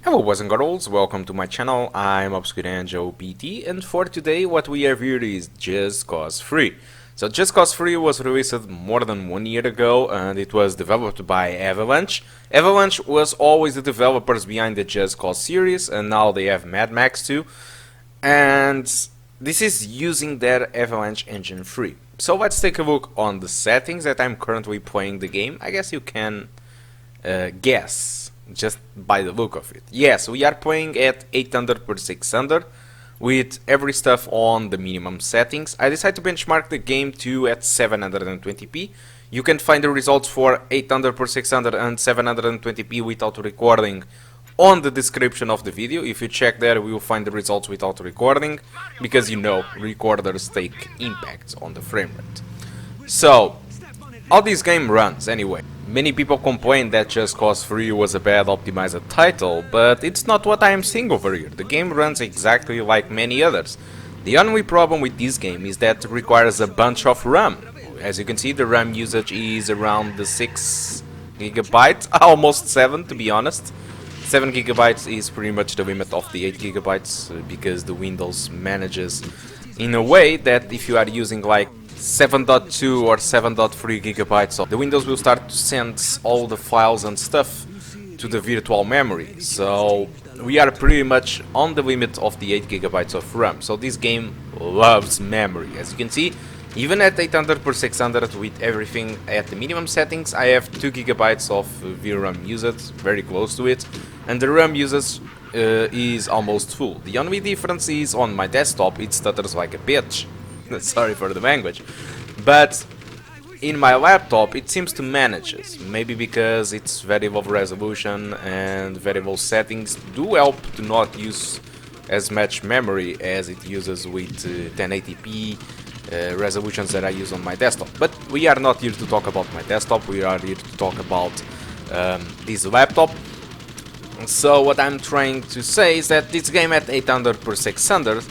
Hello boys and girls, welcome to my channel. I'm ObscureAngelBT, and for today what we have here is Just Cause 3. So Just Cause 3 was released more than 1 year ago and it was developed by Avalanche. Avalanche was always the developers behind the Just Cause series, and now they have Mad Max too. And this is using their Avalanche Engine 3. So let's take a look on the settings that I'm currently playing the game. I guess you can guess just by the look of it. Yes, we are playing at 800 per 600 with every stuff on the minimum settings. I decided to benchmark the game to at 720p. You can find the results for 800 per 600 and 720p without recording on the description of the video. If you check there, we will find the results without recording, because you know recorders take impact on the frame rate. So how this game runs anyway. Many people complain that Just Cause 3 was a bad optimized title, but it's not what I am seeing over here. The game runs exactly like many others. The only problem with this game is that it requires a bunch of RAM. As you can see, the RAM usage is around the 6 GB, almost 7 to be honest. 7 GB is pretty much the limit of the 8 GB, because the Windows manages in a way that if you are using like 7.2 or 7.3 gigabytes, so the Windows will start to send all the files and stuff to the virtual memory. So we are pretty much on the limit of the 8 gigabytes of RAM. So this game loves memory. As you can see, even at 800 per 600 with everything at the minimum settings, I have 2 gigabytes of VRAM usage, very close to it, and the RAM usage is almost full. The only difference is on my desktop it stutters like a bitch. Sorry for the language, but in my laptop it seems to manage it. Maybe because it's very low resolution and very low settings do help to not use as much memory as it uses with 1080p resolutions that I use on my desktop. But we are not here to talk about my desktop, we are here to talk about this laptop. So what I'm trying to say is that this game at 800 per 600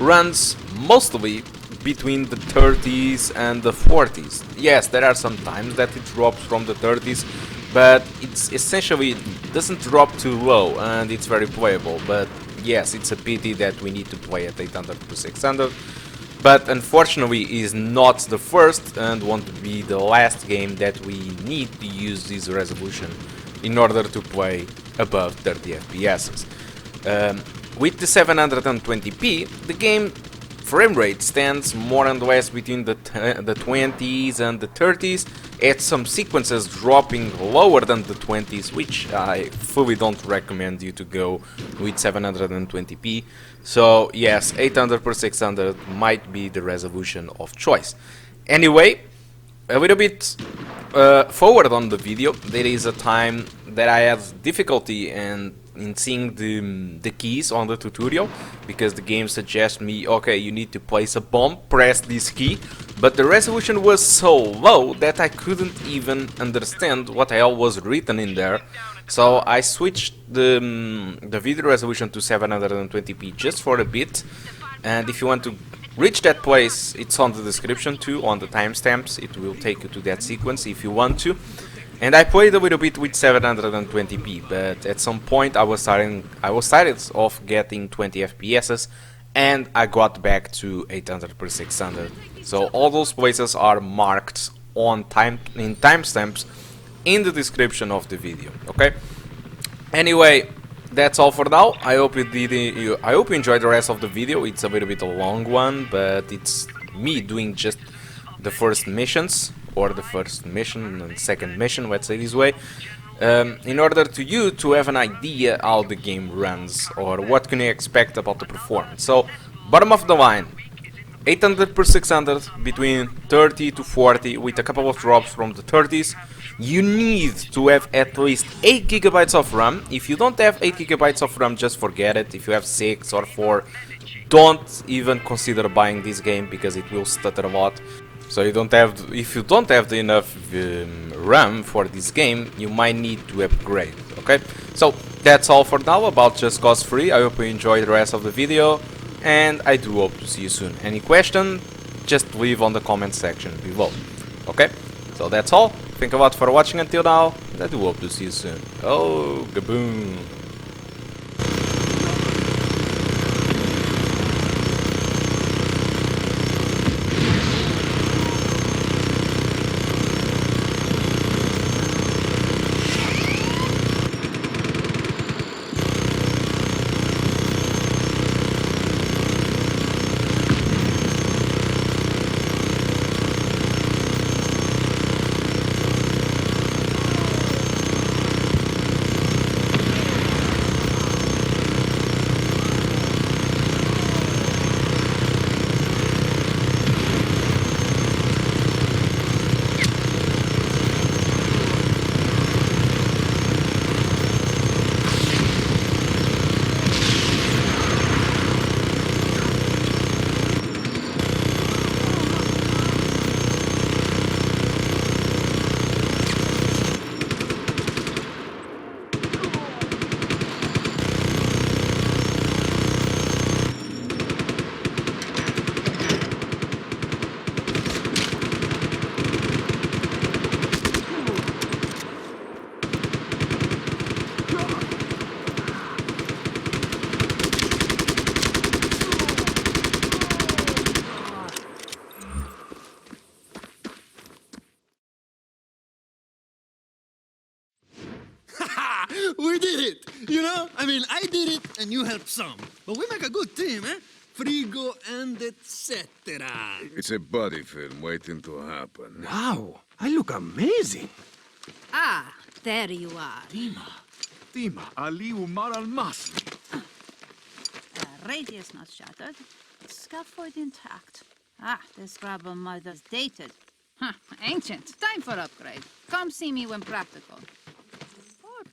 runs mostly between the 30s and the 40s. Yes, there are some times that it drops from the 30s, but it's essentially doesn't drop too low and it's very playable. But yes, it's a pity that we need to play at 800 per 600, but unfortunately is not the first and won't be the last game that we need to use this resolution in order to play above 30 FPS. With the 720p, the game frame rate stands more and less between the 20s and the 30s, at some sequences dropping lower than the 20s, which I fully don't recommend you to go with 720p. So yes, 800 per 600 might be the resolution of choice. Anyway, a little bit forward on the video, there is a time that I have difficulty in seeing the keys on the tutorial, because the game suggests me, okay, you need to place a bomb, press this key, but the resolution was so low that I couldn't even understand what the hell was written in there. So I switched the video resolution to 720p just for a bit, and if you want to reach that place, it's on the description too, on the timestamps. It will take you to that sequence if you want to. And I played a little bit with 720p, but at some point I was tired of getting 20 FPS, and I got back to 800 per 600. So all those places are marked on timestamps in the description of the video. Okay. Anyway, that's all for now. I hope I hope you enjoyed the rest of the video. It's a little bit a long one, but it's me doing just the first missions, or the first mission and second mission, let's say this way, in order to you to have an idea how the game runs or what can you expect about the performance. So bottom of the line, 800 per 600 between 30 to 40 with a couple of drops from the 30s. You need to have at least 8 gigabytes of RAM. If you don't have 8 gigabytes of RAM, just forget it. If you have 6 or 4, don't even consider buying this game, because it will stutter a lot. So if you don't have enough RAM for this game, you might need to upgrade. Okay, so that's all for now about Just Cause 3. I hope you enjoyed the rest of the video, and I do hope to see you soon. Any question, just leave on the comment section below. Okay, so that's all. Thank you a lot for watching until now, and I do hope to see you soon. Oh, kaboom! We did it! You know, I mean, I did it and you helped some. But we make a good team, eh? Frigo and etc. It's a buddy film waiting to happen. Wow, I look amazing. Ah, there you are. Dima, Ali Umar al-Masri. Radius not shattered. Scaffold intact. Ah, the scrabble mother's dated. Huh, ancient. Time for upgrade. Come see me when practical. Or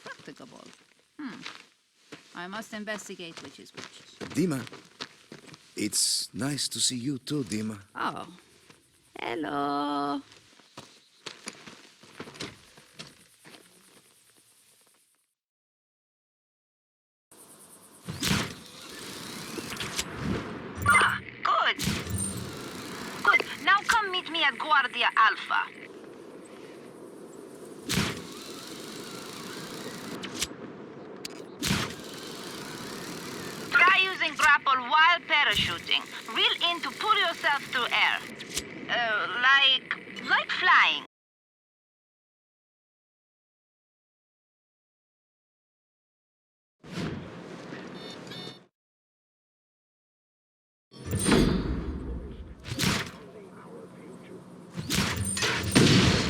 practicable. I must investigate which is which. Dima, it's nice to see you too, Dima. Oh. Hello. Good. Good. Now come meet me at Guardia Alpha. Try using grapple while parachuting. Reel in to pull yourself through air. Like flying.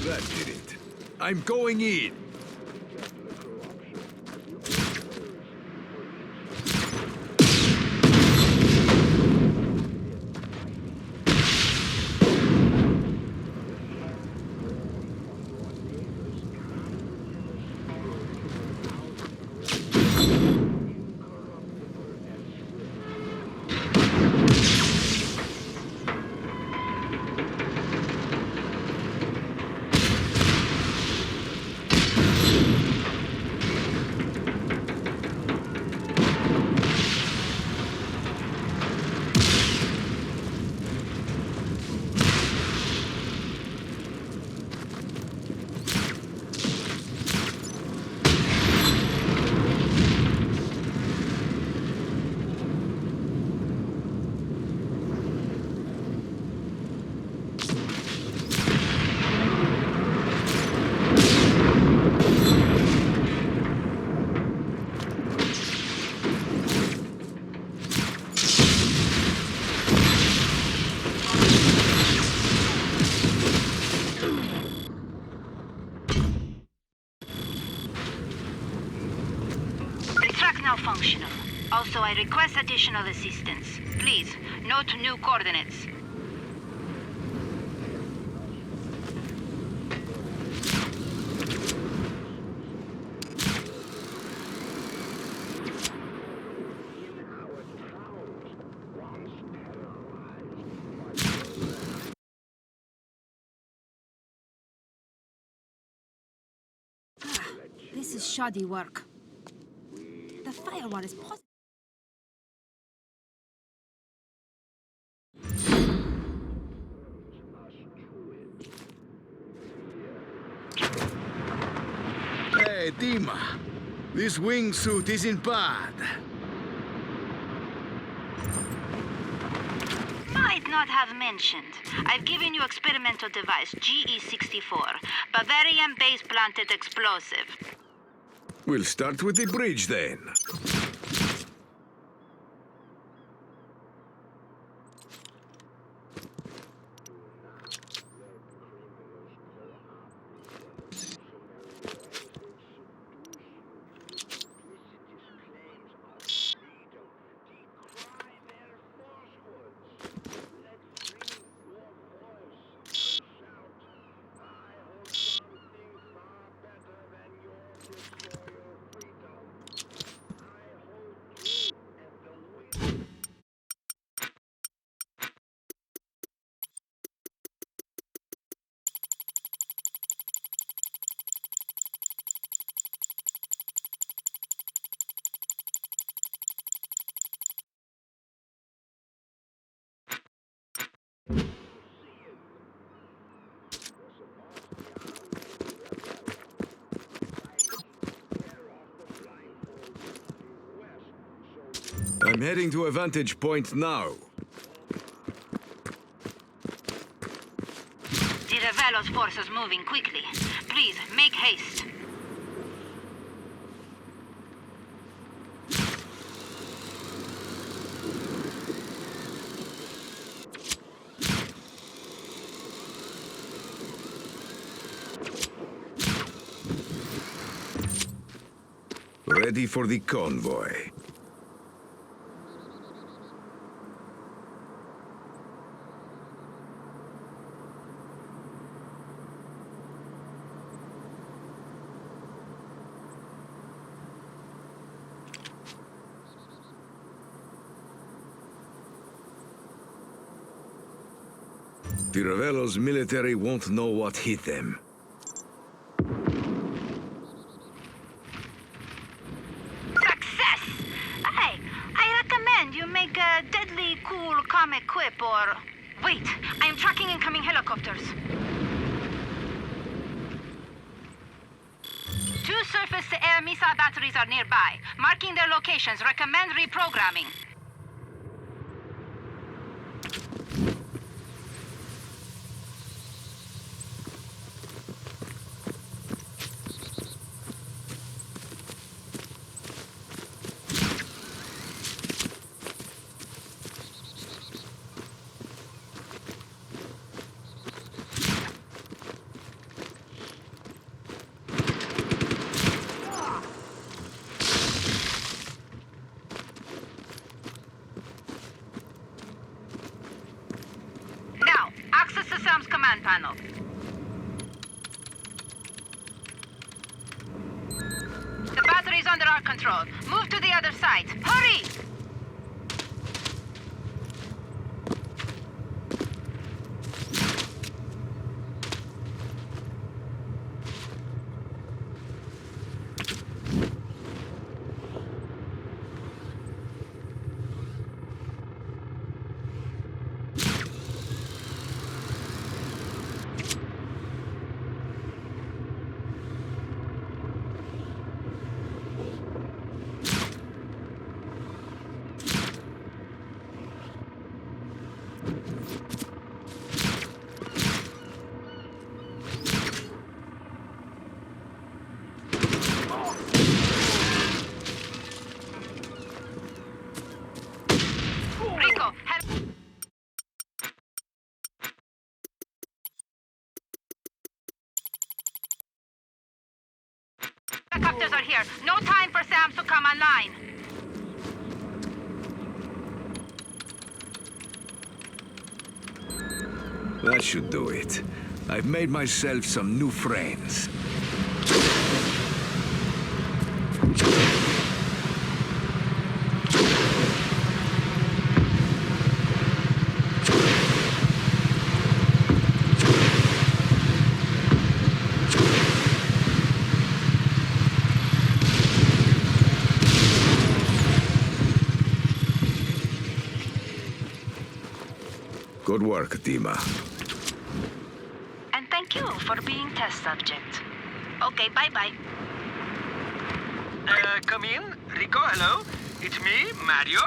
That did it. I'm going in. Functional. Also, I request additional assistance. Please, note new coordinates. This is shoddy work. The firewall is positive. Hey, Dima. This wingsuit isn't bad. Might not have mentioned. I've given you experimental device GE64, Bavarian base planted explosive. We'll start with the bridge then. I'm heading to a vantage point now. The Revelo's forces moving quickly. Please, make haste. Ready for the convoy. The Ravello's military won't know what hit them. Success! Hey, I recommend you make a deadly cool comic quip or... Wait, I am tracking incoming helicopters. 2 surface-to-air missile batteries are nearby. Marking their locations, recommend reprogramming. Access to Sam's command panel. The battery's under our control. Move to the other side. Hurry! Helicopters are here. No time for Sam to come online. That should do it. I've made myself some new friends. Good work, Dima. And thank you for being test subject. Okay, bye-bye. Come in. Rico, hello. It's me, Mario.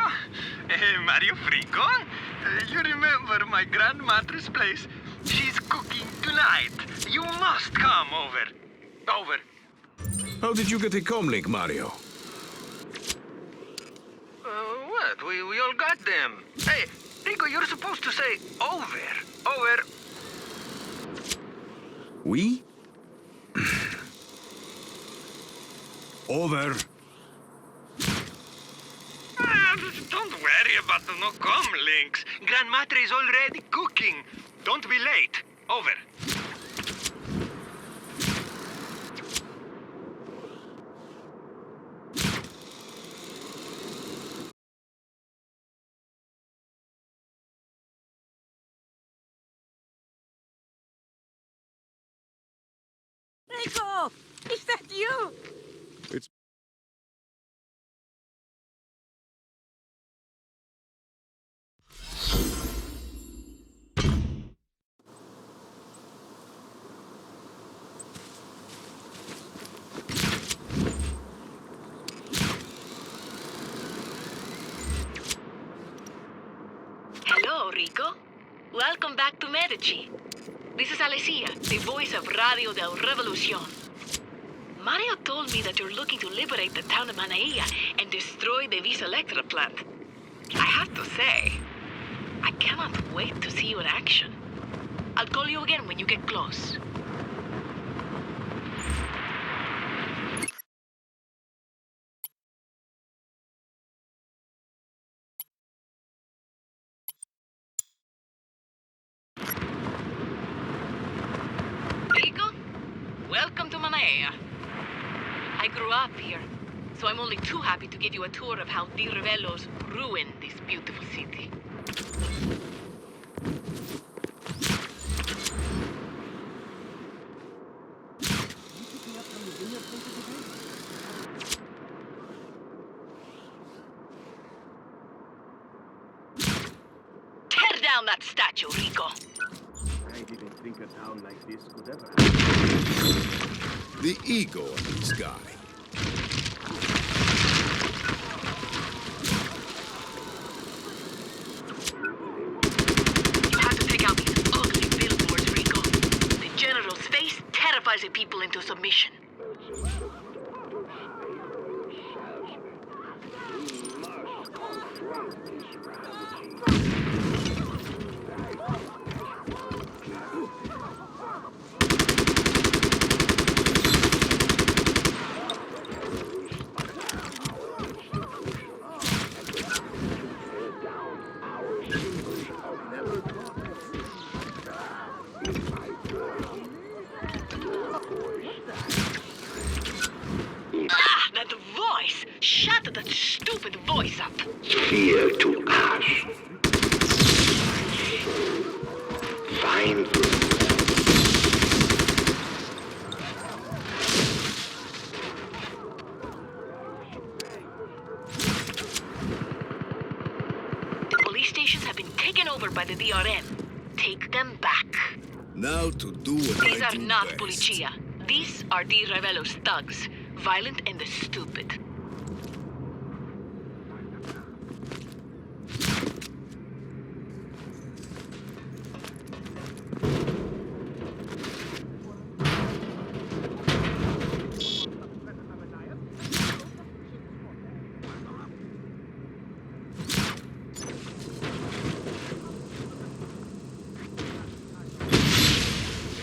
Mario Frico. You remember my grandmother's place? She's cooking tonight. You must come over. Over. How did you get a comlink, Mario? What? We all got them. Hey, Rico, you're supposed to say over. Over. We? Over. Don't worry about the no-com links. Grandmother is already cooking. Don't be late. Over. Rico! Is that you? It's... Hello, Rico. Welcome back to Medici. This is Alessia, the voice of Radio del Revolucion. Mario told me that you're looking to liberate the town of Manaia and destroy the Vis Electra plant. I have to say, I cannot wait to see you in action. I'll call you again when you get close. WonderShare. I grew up here, so I'm only too happy to give you a tour of how the Revelos ruined this beautiful city. Tear down that statue, Rico. I didn't think a town like this could ever happen. The ego of this guy. You have to take out these ugly billboards, Rico. The general's face terrifies the people into submission. Ah, that voice! Shut that stupid voice up! Fear to ash. Find The police stations have been taken over by the DRM. Take them back. Now to do what These I are do not best. Policia. These are the Revelos thugs. Violent and stupid.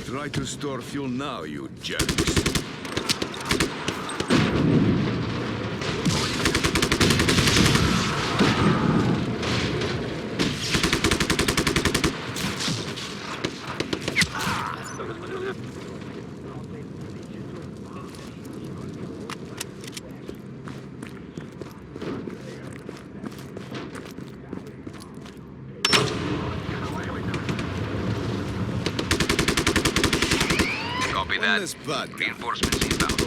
Try to store fuel now, you jerks. copy One that. less bad guy. Reinforcements inbound.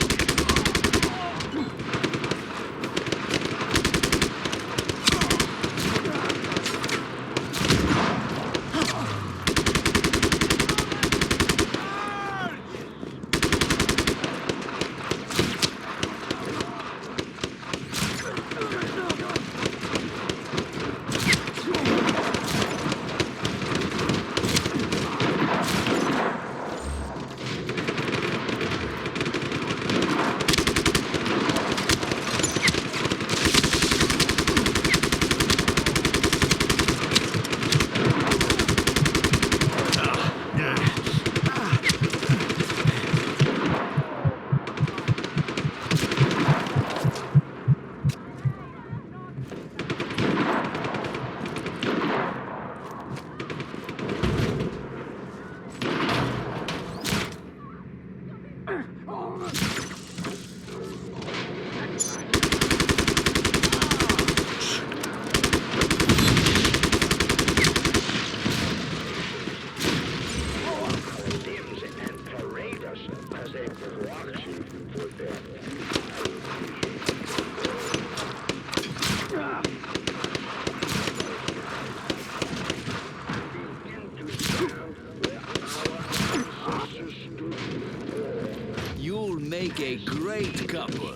You'll make a great couple.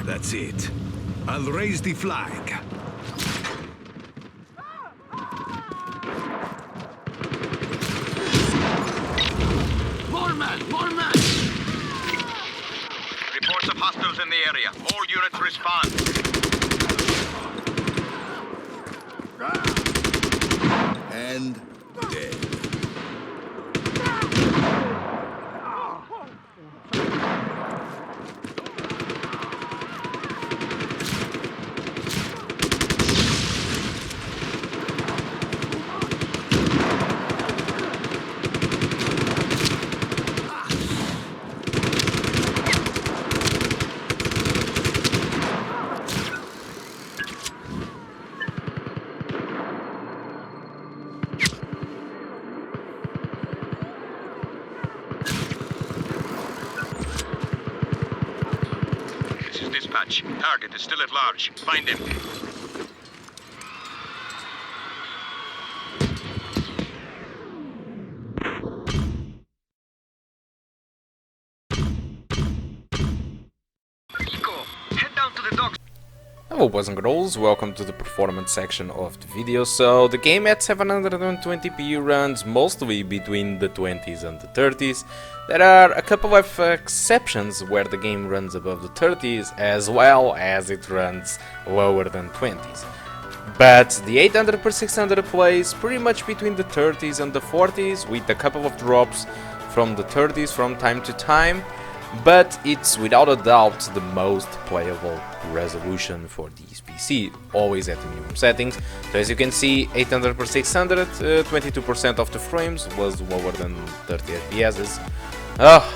That's it. I'll raise the flag. More men! More men! Reports of hostiles in the area. All units respond. And dead. match. Target is still at large. Find him. Rico, head down to the docks. Hello boys and girls, welcome to the performance section of the video. So the game at 720p runs mostly between the 20s and the 30s. There are a couple of exceptions where the game runs above the 30s as well as it runs lower than 20s. But the 800x600 plays pretty much between the 30s and the 40s, with a couple of drops from the 30s from time to time. But it's without a doubt the most playable resolution for this PC, always at the minimum settings. So as you can see, 800x600, 22% of the frames was lower than 30 FPS.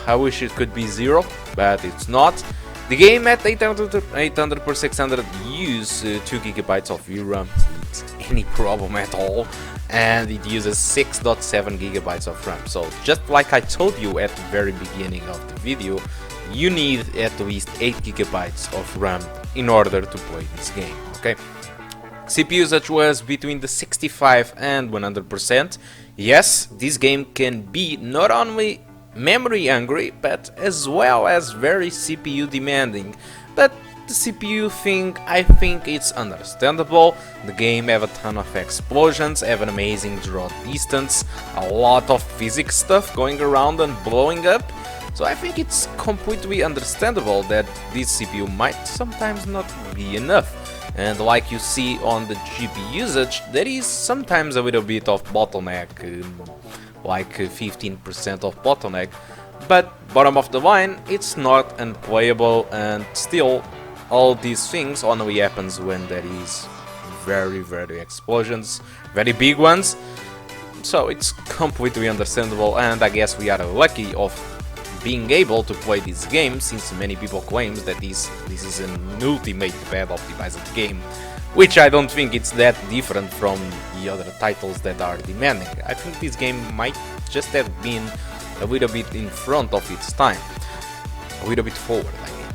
I wish it could be 0, but it's not. The game at 800x600 use 2GB of VRAM without any problem at all, and it uses 6.7GB of RAM. So just like I told you at the very beginning of the video, you need at least 8GB of RAM in order to play this game, okay? CPU usage was between the 65 and 100%. Yes, this game can be not only memory hungry, but as well as very CPU demanding. But the CPU thing, I think it's understandable. The game have a ton of explosions, have an amazing draw distance, a lot of physics stuff going around and blowing up. So I think it's completely understandable that this CPU might sometimes not be enough. And like you see on the GPU usage, there is sometimes a little bit of bottleneck, like 15% of bottleneck. But bottom of the line, it's not unplayable, and still all these things only happens when there is very explosions, very big ones. So it's completely understandable, and I guess we are lucky of being able to play this game, since many people claim that this is an ultimate bad optimized game, which I don't think it's that different from the other titles that are demanding. I think this game might just have been a little bit in front of its time, a little bit forward, I mean.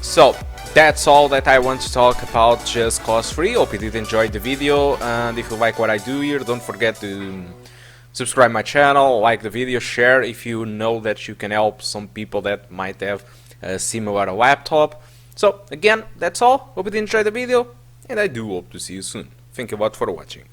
So that's all that I want to talk about Just Cause 3. Hope you did enjoy the video, and if you like what I do here, don't forget to subscribe my channel, like the video, share if you know that you can help some people that might have a similar laptop. So again, that's all. Hope you did enjoy the video, and I do hope to see you soon. Thank you a lot for watching.